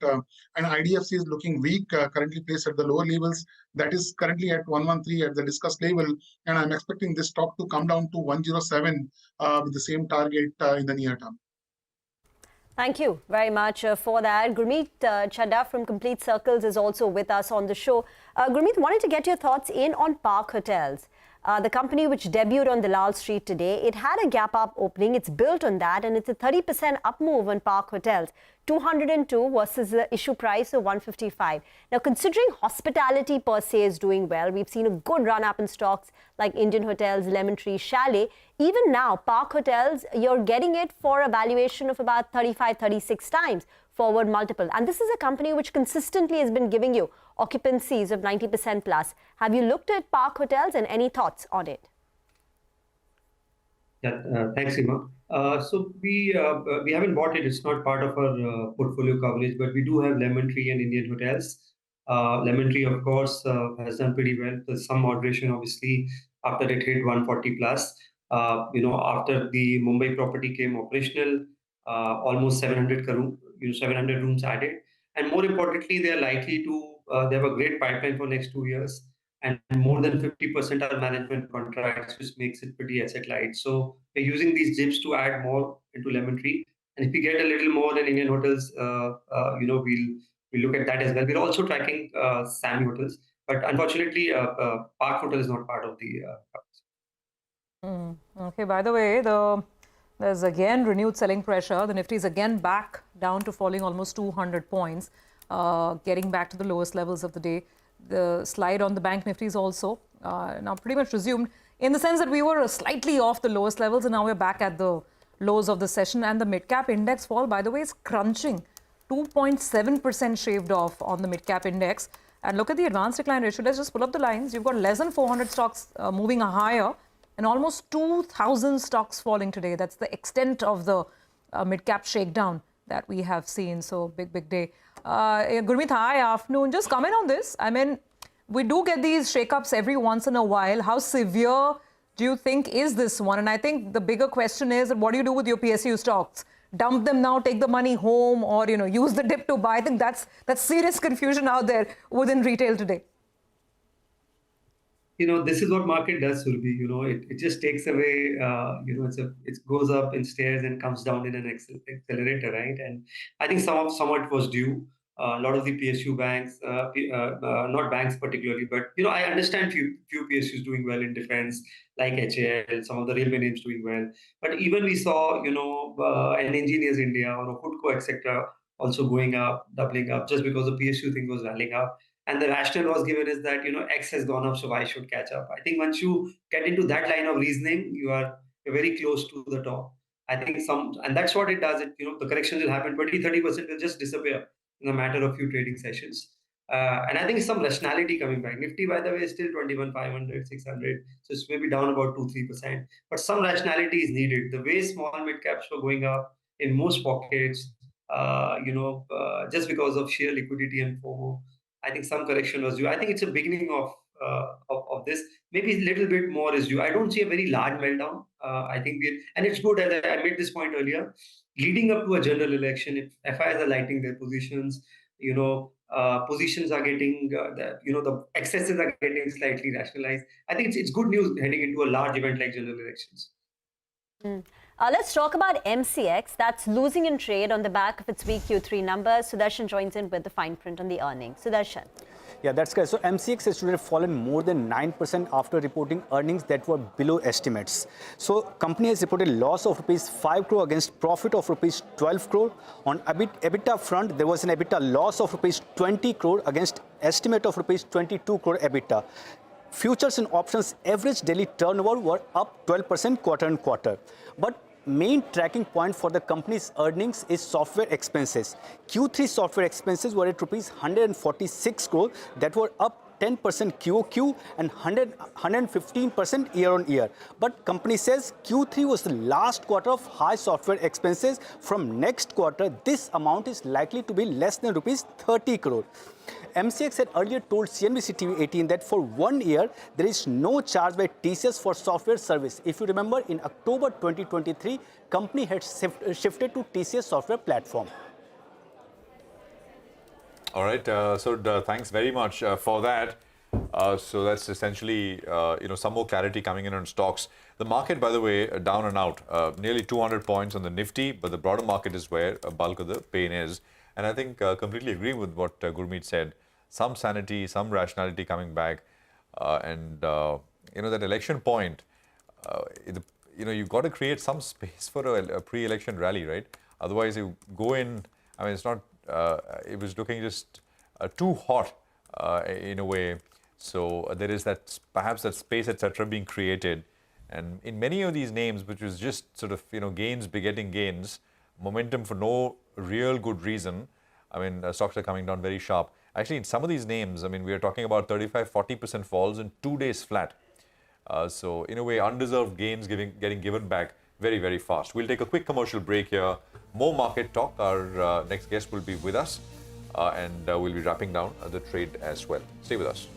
And IDFC is looking weak, currently placed at the lower levels. That is currently at 113 at the discussed level. And I'm expecting this stock to come down to 107 with the same target in the near term. Thank you very much for that. Gurmeet Chadda from Complete Circles is also with us on the show. Gurmeet, wanted to get your thoughts on Park Hotels. The company which debuted on Dalal Street today, it had a gap up opening. It's built on that, and it's a 30% up move on Park Hotels. 202 versus the issue price of 155. Now, considering hospitality per se is doing well, we've seen a good run up in stocks like Indian Hotels, Lemon Tree, Chalet. Even now, Park Hotels, you're getting it for a valuation of about 35, 36 times forward multiple. And this is a company which consistently has been giving you occupancies of 90% plus. Have you looked at Park Hotels and any thoughts on it? Yeah, thanks, Seema. So we haven't bought it. It's not part of our portfolio coverage, but we do have Lemon Tree and Indian Hotels. Lemon Tree, of course, has done pretty well. There's some moderation, obviously, after it hit 140 plus. After the Mumbai property came operational, almost 700 rooms added. And more importantly, they are likely to, they have a great pipeline for next 2 years. And more than 50% are management contracts, which makes it pretty asset light. So we're using these dips to add more into Lemon Tree. And if we get a little more in Indian Hotels, we'll look at that as well. We're also tracking SAMI Hotels. But unfortunately, Park Hotel is not part of the Okay, by the way, there's again renewed selling pressure. The Nifty is again back down to falling almost 200 points, getting back to the lowest levels of the day. The slide on the Bank Nifty is also now pretty much resumed, in the sense that we were slightly off the lowest levels and now we're back at the lows of the session. And the mid-cap index fall, by the way, is crunching. 2.7% shaved off on the mid-cap index. And look at the advanced decline ratio. Let's just pull up the lines. You've got less than 400 stocks moving higher and almost 2,000 stocks falling today. That's the extent of the mid-cap shakedown that we have seen. So big day. Gurmeet, hi, afternoon. Just comment on this. I mean, we do get these shakeups every once in a while. How severe do you think is this one? And I think the bigger question is, what do you do with your PSU stocks? Dump them now, take the money home, or use the dip to buy? I think that's serious confusion out there within retail today. This is what market does, Surabhi. It just takes away, it goes up in stairs and comes down in an accelerator, right? And I think somewhat was due. A lot of the PSU banks, not banks particularly, but I understand few PSUs doing well in defense, like HAL, some of the railway names doing well. But even we saw, an Engineers India or a Hudco, etc., also going up, doubling up, just because the PSU thing was rallying up. And the rationale was given is that, X has gone up, so Y should catch up. I think once you get into that line of reasoning, you're very close to the top. I think and that's what it does. The corrections will happen, 20-30% will just disappear in a matter of few trading sessions. And I think some rationality coming back. Nifty, by the way, is still 21,500, 600. So it's maybe down about 2-3%. But some rationality is needed. The way small mid caps were going up in most pockets, just because of sheer liquidity and FOMO, I think some correction was due. I think it's a beginning of this. Maybe a little bit more is due. I don't see a very large meltdown. I think and it's good, as I made this point earlier, leading up to a general election, if FIs are lighting their positions, positions are getting, the excesses are getting slightly rationalized. I think it's good news heading into a large event like general elections. Let's talk about MCX. That's losing in trade on the back of its weak Q3 numbers. Sudarshan joins in with the fine print on the earnings. Sudarshan. Yeah, that's correct. So MCX has today fallen more than 9% after reporting earnings that were below estimates. So company has reported loss of rupees 5 crore against profit of rupees 12 crore. On EBITDA front, there was an EBITDA loss of rupees 20 crore against estimate of rupees 22 crore EBITDA. Futures and options average daily turnover were up 12% quarter on quarter. But main tracking point for the company's earnings is software expenses. Q3 software expenses were at rupees 146 crore that were up 10% QOQ and 115% year-on-year. But company says Q3 was the last quarter of high software expenses. From next quarter, this amount is likely to be less than rupees 30 crore. MCX had earlier told CNBC-TV18 that for 1 year, there is no charge by TCS for software service. If you remember, in October 2023, company had shifted to TCS software platform. All right, thanks very much for that. So that's essentially, some more clarity coming in on stocks. The market, by the way, down and out, nearly 200 points on the Nifty, but the broader market is where a bulk of the pain is. And I think completely agree with what Gurmeet said. Some sanity, some rationality coming back, that election point. You've got to create some space for a pre-election rally, right? Otherwise, you go in. I mean, it's not. It was looking just too hot in a way. So there is that perhaps that space, etc., being created. And in many of these names, which was just sort of gains begetting gains, momentum for no real good reason. I mean, stocks are coming down very sharp. Actually, in some of these names, I mean, we are talking about 35-40% falls in 2 days flat. So in a way, undeserved gains getting given back very, very fast. We'll take a quick commercial break here. More market talk. Our next guest will be with us, and we'll be wrapping down the trade as well. Stay with us.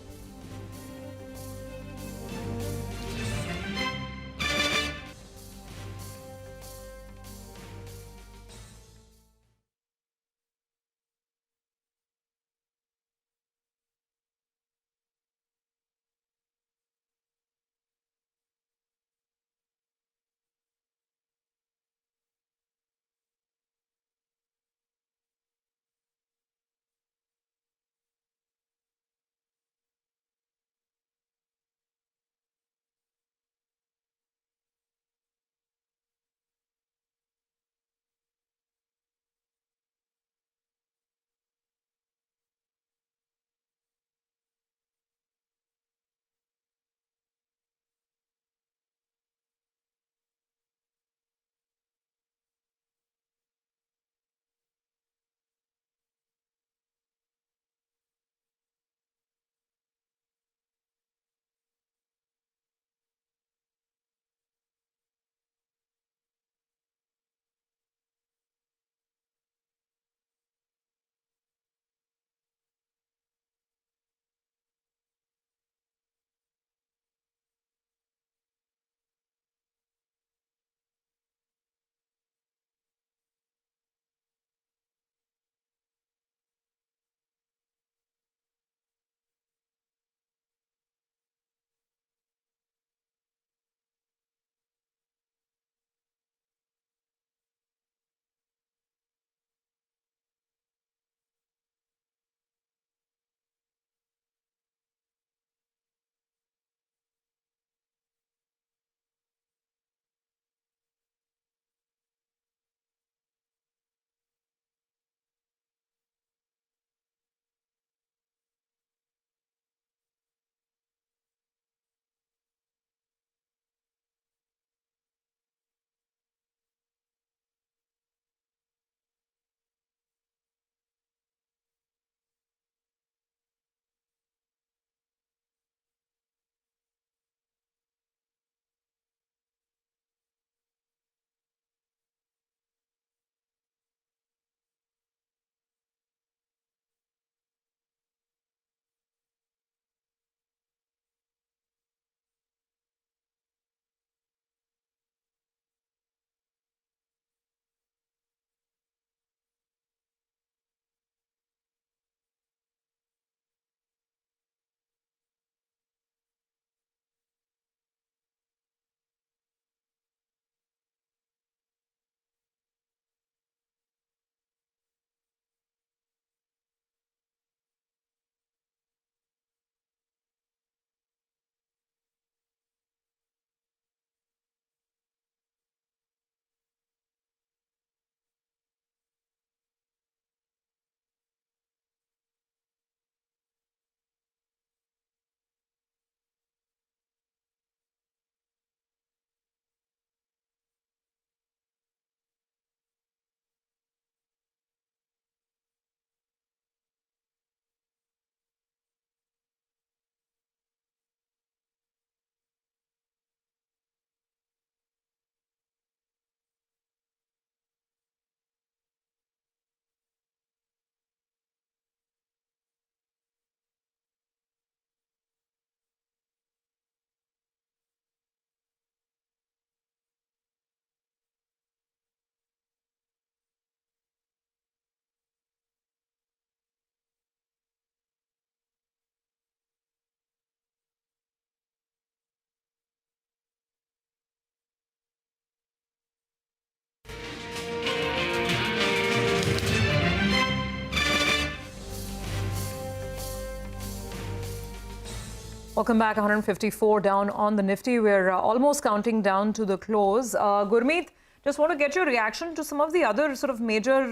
Welcome back. 154 down on the Nifty. We're almost counting down to the close. Gurmeet, just want to get your reaction to some of the other sort of major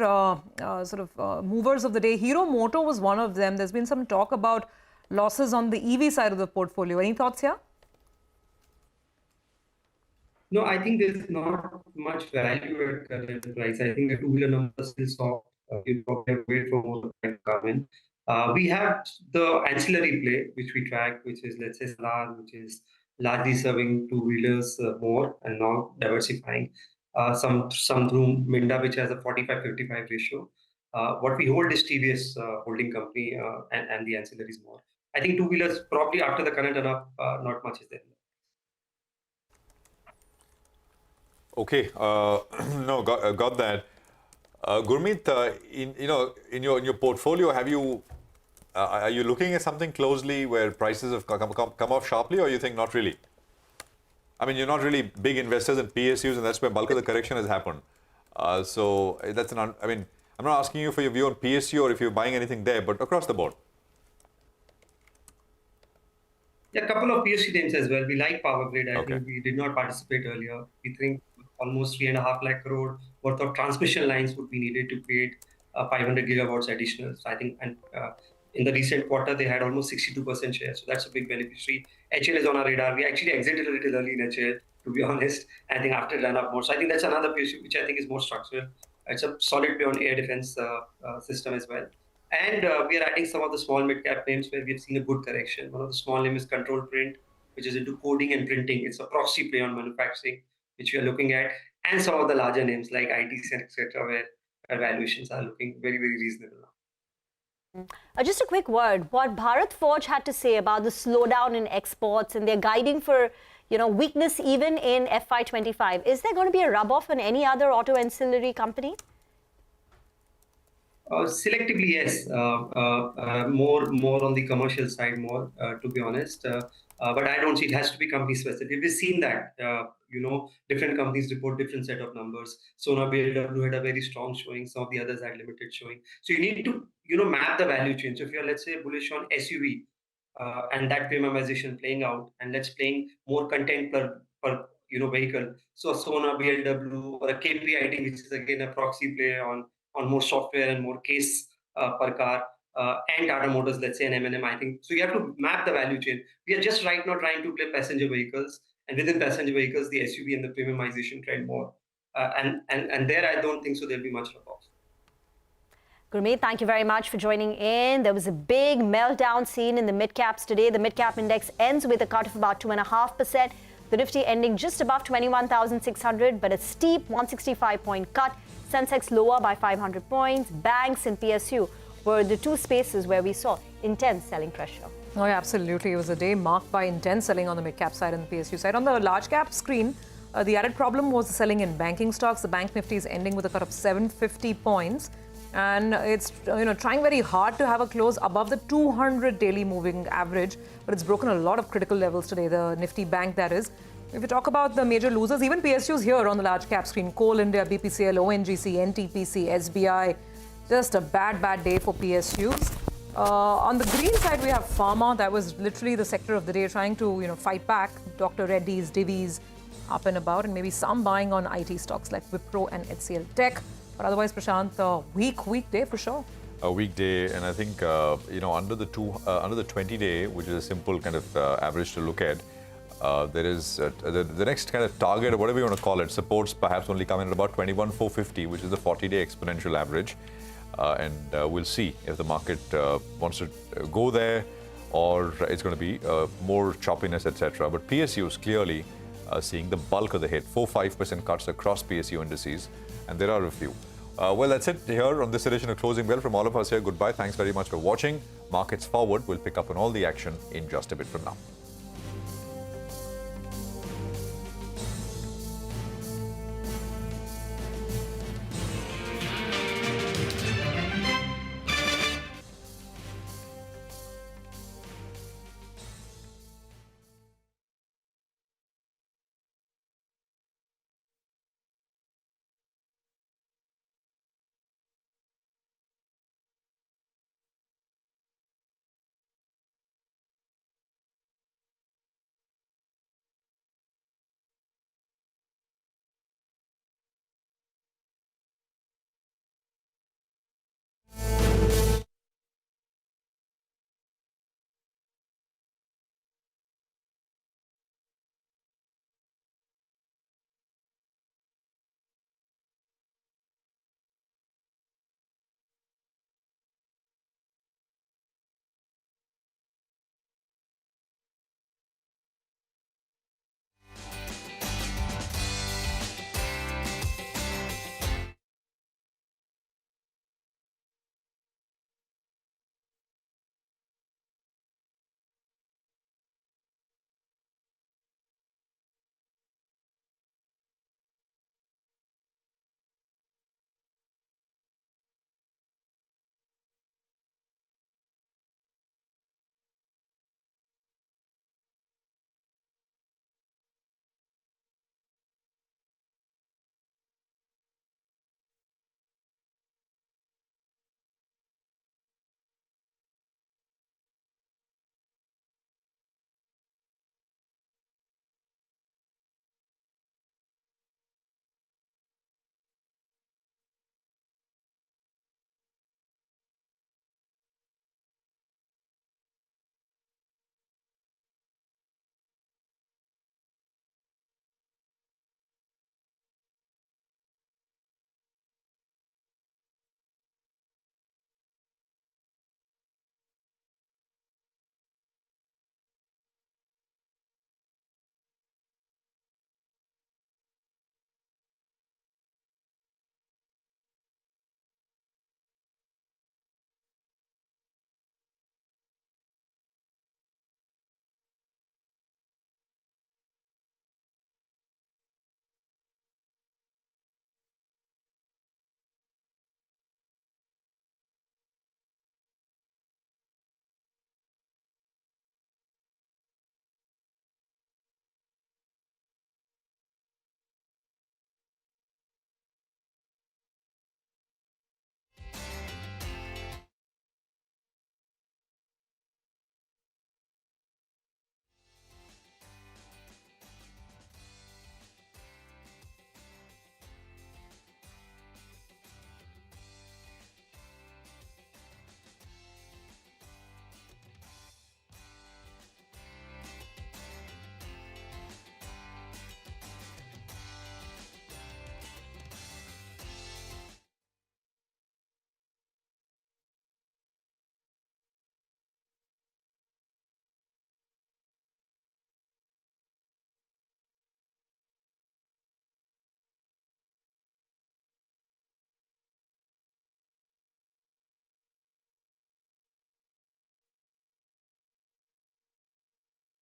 movers of the day. Hero Moto was one of them. There's been some talk about losses on the EV side of the portfolio. Any thoughts here? No, I think there's not much value at current price. I think the two-wheeler numbers still soft. You probably have to wait for more to come in. We have the ancillary play, which we track, which is, let's say, Solar, which is largely serving two-wheelers more and now diversifying. Some through Minda, which has a 45-55 ratio. What we hold is TVS holding company and the ancillaries more. I think two-wheelers probably after the current run-up, not much is there. Okay, no, got that. Gurmeet, in your portfolio, are you looking at something closely where prices have come off sharply, or you think not really? I mean, you're not really big investors in PSUs, and that's where bulk of the correction has happened. So that's I'm not asking you for your view on PSU or if you're buying anything there, but across the board. Yeah, a couple of PSU names as well. We like Power Grid. I think we did not participate earlier. We think almost 3.5 lakh crore worth of transmission lines would be needed to create 500 gigawatts additional. So I think, and in the recent quarter, they had almost 62% share. So that's a big beneficiary. HL is on our radar. We actually exited a little early in HL, to be honest. I think after run up more. So I think that's another PSU, which I think is more structural. It's a solid play on air defense system as well. And we are adding some of the small mid-cap names where we've seen a good correction. One of the small names is Control Print, which is into coding and printing. It's a proxy play on manufacturing, which we are looking at. And some of the larger names like ITs and etc., where valuations are looking very, very reasonable now. Just a quick word. What Bharat Forge had to say about the slowdown in exports, and they're guiding for weakness even in FY25. Is there going to be a rub-off on any other auto ancillary company? Selectively, yes. More on the commercial side, to be honest. But I don't see it has to be company specific. We've seen that, different companies report different set of numbers. Sona BLW had a very strong showing. Some of the others had limited showing. So you need to, map the value chain. So if you're, let's say, bullish on SUV and that premiumization playing out, and let's playing more content per vehicle. So a Sona BLW or a KPIT, which is again a proxy play on more software and more case per car. And Tata Motors, let's say, an M&M, I think. So you have to map the value chain. We are just right now trying to play passenger vehicles. And within passenger vehicles, the SUV and the premiumization trend more. And there, I don't think so there'll be much of off. Gurmeet, thank you very much for joining in. There was a big meltdown seen in the mid-caps today. The mid-cap index ends with a cut of about 2.5%. The Nifty ending just above 21,600, but a steep 165-point cut. Sensex lower by 500 points. Banks and PSU were the two spaces where we saw intense selling pressure. Oh, yeah, absolutely. It was a day marked by intense selling on the mid-cap side and the PSU side. On the large-cap screen, the added problem was the selling in banking stocks. The Bank Nifty is ending with a cut of 750 points. And it's trying very hard to have a close above the 200 daily moving average. But it's broken a lot of critical levels today, the Nifty Bank, that is. If you talk about the major losers, even PSUs here on the large-cap screen, Coal India, BPCL, ONGC, NTPC, SBI, just a bad day for PSUs. On the green side, we have Pharma. That was literally the sector of the day, trying to fight back. Dr. Reddy's, Divi's, up and about, and maybe some buying on IT stocks like Wipro and HCL Tech. But otherwise, Prashant, weak day for sure. A weak day, and I think under the 20-day, which is a simple kind of average to look at, there is the next kind of target, or whatever you want to call it, supports perhaps only come in at about 21,450, which is the 40-day exponential average. And we'll see if the market wants to go there, or it's going to be more choppiness, etc. But PSUs clearly seeing the bulk of the hit, 4-5% cuts across PSU indices, and there are a few. Well, that's it here on this edition of Closing Bell. From all of us here, goodbye. Thanks very much for watching. Markets Forward will pick up on all the action in just a bit from now.